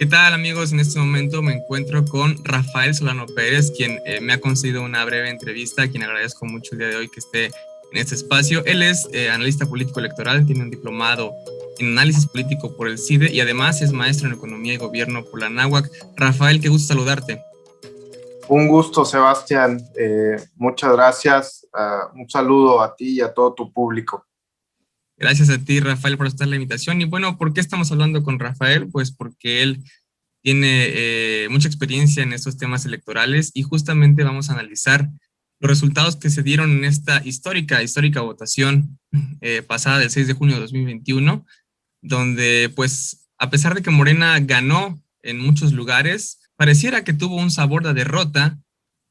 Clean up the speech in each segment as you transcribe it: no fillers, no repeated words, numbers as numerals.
¿Qué tal, amigos? En este momento me encuentro con Rafael Solano Pérez, quien me ha concedido una breve entrevista, a quien agradezco mucho el día de hoy que esté en este espacio. Él es analista político electoral, tiene un diplomado en análisis político por el CIDE y además es maestro en economía y gobierno por la Anáhuac. Rafael, qué gusto saludarte. Un gusto, Sebastián. Muchas gracias. Un saludo a ti y a todo tu público. Gracias a ti, Rafael, por aceptar la invitación. Y bueno, ¿por qué estamos hablando con Rafael? Pues porque él tiene mucha experiencia en estos temas electorales y justamente vamos a analizar los resultados que se dieron en esta histórica votación pasada del 6 de junio de 2021, donde pues a pesar de que Morena ganó en muchos lugares, pareciera que tuvo un sabor de derrota,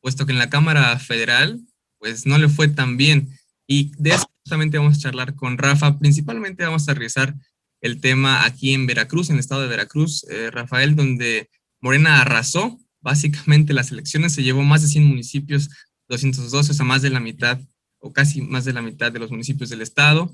puesto que en la Cámara Federal pues no le fue tan bien. Y de eso justamente vamos a charlar con Rafa. Principalmente vamos a revisar el tema aquí en Veracruz, en el estado de Veracruz, Rafael, donde Morena arrasó básicamente las elecciones, se llevó más de 100 municipios, 212, o sea, más de la mitad, o casi más de la mitad de los municipios del estado.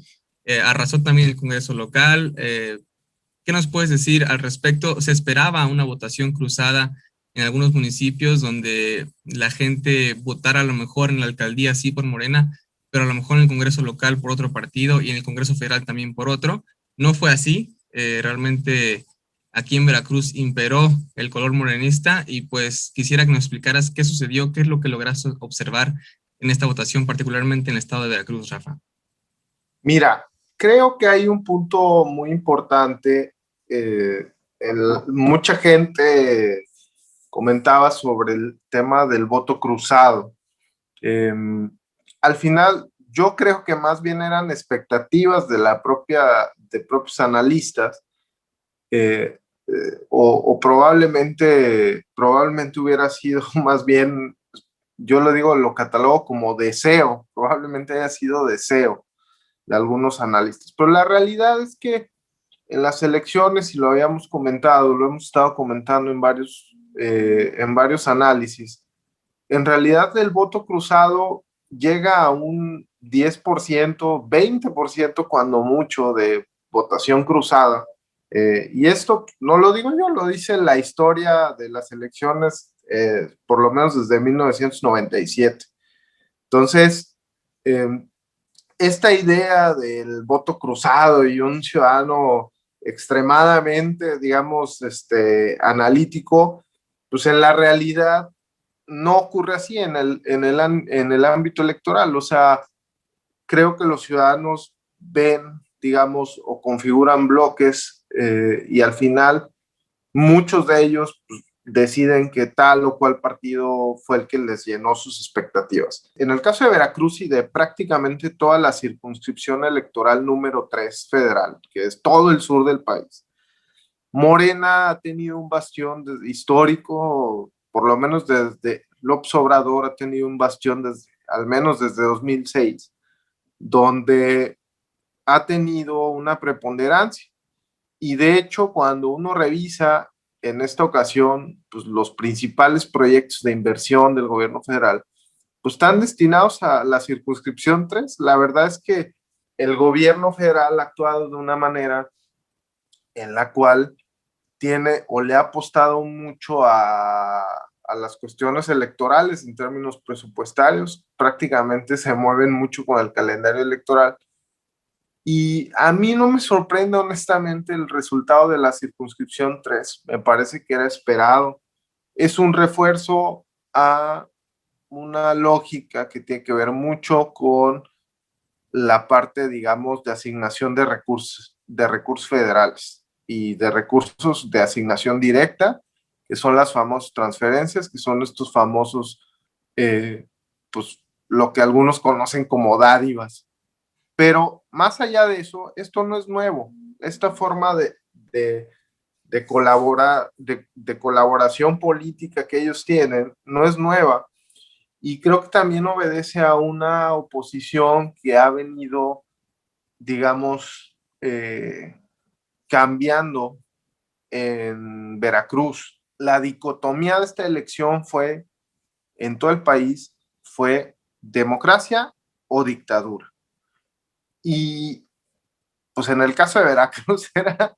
Arrasó también el Congreso local. ¿Qué nos puedes decir al respecto? Se esperaba una votación cruzada en algunos municipios donde la gente votara a lo mejor en la alcaldía sí por Morena, pero a lo mejor en el Congreso local por otro partido y en el Congreso federal también por otro. No fue así. Realmente aquí en Veracruz imperó el color morenista y pues quisiera que nos explicaras qué sucedió, qué es lo que lograste observar en esta votación, particularmente en el estado de Veracruz, Rafa. Mira, creo que hay un punto muy importante. Mucha gente comentaba sobre el tema del voto cruzado. Eh, Al final, yo creo que más bien eran expectativas de propios analistas, eh, o probablemente hubiera sido más bien, yo lo digo, lo catalogo como deseo, probablemente haya sido deseo de algunos analistas, pero la realidad es que en las elecciones, y lo habíamos comentado, lo hemos estado comentando en varios análisis, en realidad el voto cruzado llega a un 10%, 20% cuando mucho de votación cruzada. Y esto no lo digo yo, lo dice la historia de las elecciones, por lo menos desde 1997. Entonces, eh, esta idea del voto cruzado y un ciudadano extremadamente, digamos, analítico, pues en la realidad no ocurre así en el ámbito electoral. O sea, creo que los ciudadanos ven, digamos, o configuran bloques, y al final muchos de ellos pues, deciden que tal o cual partido fue el que les llenó sus expectativas. En el caso de Veracruz y de prácticamente toda la circunscripción electoral número 3 federal, que es todo el sur del país, Morena ha tenido un bastión histórico, por lo menos desde López Obrador ha tenido un bastión al menos desde 2006, donde ha tenido una preponderancia. Y de hecho, cuando uno revisa en esta ocasión pues, los principales proyectos de inversión del gobierno federal, pues están destinados a la circunscripción 3. La verdad es que el gobierno federal ha actuado de una manera en la cual tiene o le ha apostado mucho a las cuestiones electorales en términos presupuestarios, prácticamente se mueven mucho con el calendario electoral. Y a mí no me sorprende honestamente el resultado de la circunscripción 3. Me parece que era esperado. Es un refuerzo a una lógica que tiene que ver mucho con la parte, digamos, de asignación de recursos federales y de recursos de asignación directa, que son las famosas transferencias, que son estos famosos, pues, lo que algunos conocen como dádivas. Pero más allá de eso, esto no es nuevo. Esta forma de colaborar, de colaboración política que ellos tienen no es nueva. Y creo que también obedece a una oposición que ha venido, digamos, cambiando en Veracruz. La dicotomía de esta elección fue, en todo el país, fue democracia o dictadura. Y pues en el caso de Veracruz era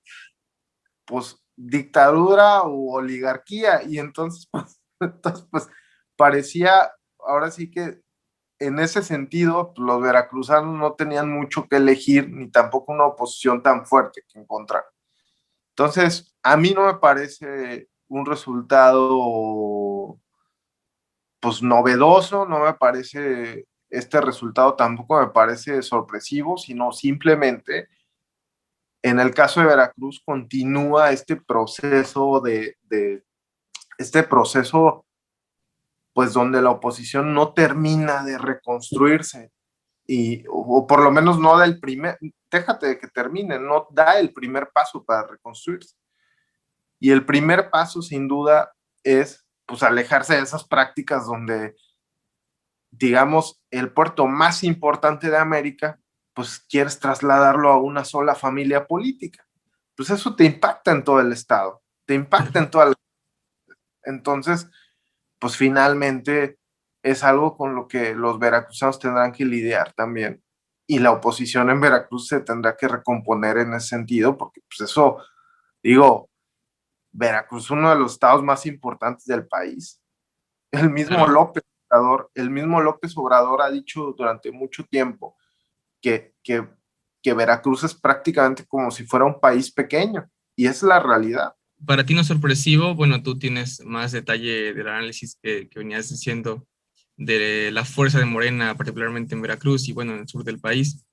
pues dictadura u oligarquía, y entonces pues parecía, ahora sí que en ese sentido, los veracruzanos no tenían mucho que elegir, ni tampoco una oposición tan fuerte que encontrar. Entonces, a mí no me parece un resultado pues novedoso, no me parece, este resultado tampoco me parece sorpresivo, sino simplemente en el caso de Veracruz continúa este proceso este proceso pues donde la oposición no termina de reconstruirse, o por lo menos no da el primer, déjate de que termine, no da el primer paso para reconstruirse. Y el primer paso sin duda es pues alejarse de esas prácticas donde, digamos, el puerto más importante de América, pues quieres trasladarlo a una sola familia política. Pues eso te impacta en todo el estado, te impacta en toda la... Entonces, pues finalmente es algo con lo que los veracruzanos tendrán que lidiar también. Y la oposición en Veracruz se tendrá que recomponer en ese sentido, porque pues eso, digo, Veracruz es uno de los estados más importantes del país. El mismo Claro. López Obrador, el mismo López Obrador ha dicho durante mucho tiempo que Veracruz es prácticamente como si fuera un país pequeño, y es la realidad. Para ti no es sorpresivo, bueno, tú tienes más detalle del análisis que venías diciendo de la fuerza de Morena, particularmente en Veracruz y bueno, en el sur del país.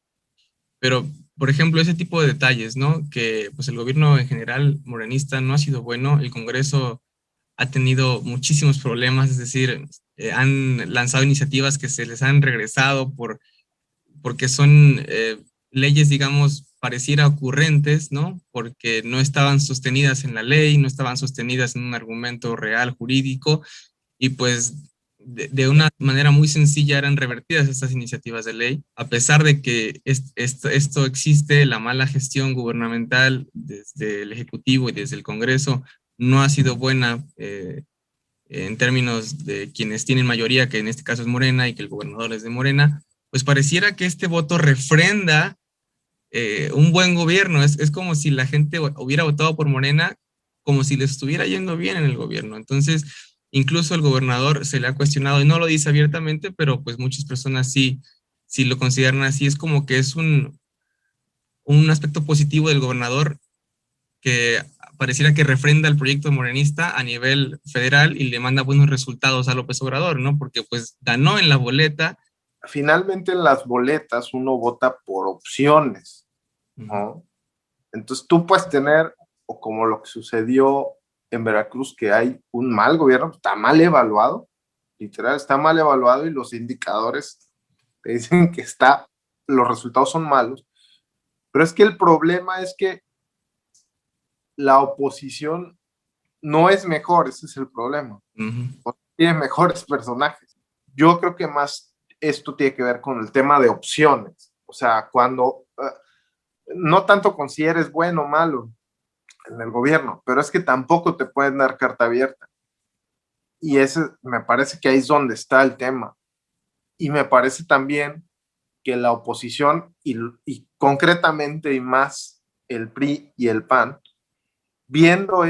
Pero, por ejemplo, ese tipo de detalles, ¿no? Que pues el gobierno en general morenista no ha sido bueno, el Congreso ha tenido muchísimos problemas, es decir, han lanzado iniciativas que se les han regresado porque son leyes, digamos, pareciera ocurrentes, ¿no? Porque no estaban sostenidas en la ley, no estaban sostenidas en un argumento real jurídico y pues de una manera muy sencilla eran revertidas estas iniciativas de ley, a pesar de que esto existe, la mala gestión gubernamental desde el Ejecutivo y desde el Congreso no ha sido buena en términos de quienes tienen mayoría, que en este caso es Morena y que el gobernador es de Morena, pues pareciera que este voto refrenda un buen gobierno. Es como si la gente hubiera votado por Morena como si les estuviera yendo bien en el gobierno. Entonces, incluso el gobernador se le ha cuestionado, y no lo dice abiertamente, pero pues muchas personas sí lo consideran así. Es como que es un aspecto positivo del gobernador que pareciera que refrenda el proyecto morenista a nivel federal y le manda buenos resultados a López Obrador, ¿no? Porque pues ganó en la boleta. Finalmente en las boletas uno vota por opciones, Uh-huh. ¿no? Entonces tú puedes tener, o como lo que sucedió en Veracruz, que hay un mal gobierno, está mal evaluado, literal, está mal evaluado y los indicadores te dicen que los resultados son malos, pero es que el problema es que la oposición no es mejor, ese es el problema. Uh-huh. Tiene mejores personajes. Yo creo que más esto tiene que ver con el tema de opciones, o sea, cuando, no tanto con si eres bueno o malo en el gobierno, pero es que tampoco te pueden dar carta abierta. Y ese me parece que ahí es donde está el tema. Y me parece también que la oposición y concretamente y más el PRI y el PAN, viendo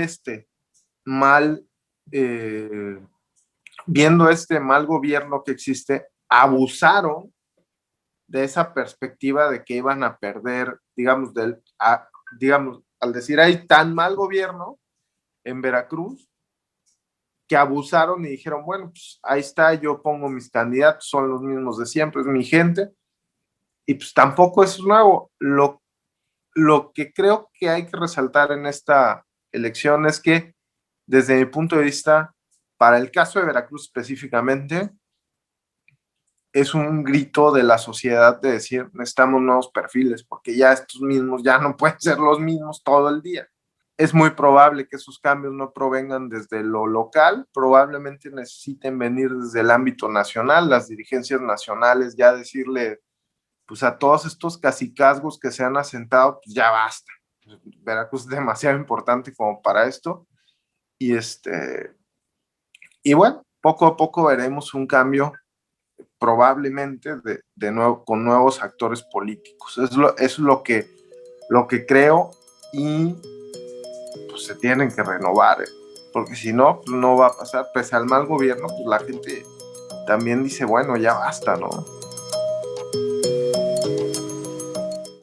mal, eh, viendo este mal gobierno que existe, abusaron de esa perspectiva de que iban a perder, digamos, digamos, al decir hay tan mal gobierno en Veracruz, que abusaron y dijeron, bueno, pues ahí está, yo pongo mis candidatos, son los mismos de siempre, es mi gente, y pues tampoco es nuevo. Lo que creo que hay que resaltar en esta elección es que, desde mi punto de vista, para el caso de Veracruz específicamente, es un grito de la sociedad de decir, necesitamos nuevos perfiles, porque ya estos mismos ya no pueden ser los mismos todo el día. Es muy probable que esos cambios no provengan desde lo local, probablemente necesiten venir desde el ámbito nacional, las dirigencias nacionales, ya decirle, pues a todos estos cacicazgos que se han asentado, pues ya basta. Veracruz es demasiado importante como para esto. Y y bueno, poco a poco veremos un cambio probablemente de nuevo con nuevos actores políticos. Es lo que creo, y pues se tienen que renovar, porque si no, pues no va a pasar. Pese al mal gobierno, pues la gente también dice, bueno, ya basta, ¿no?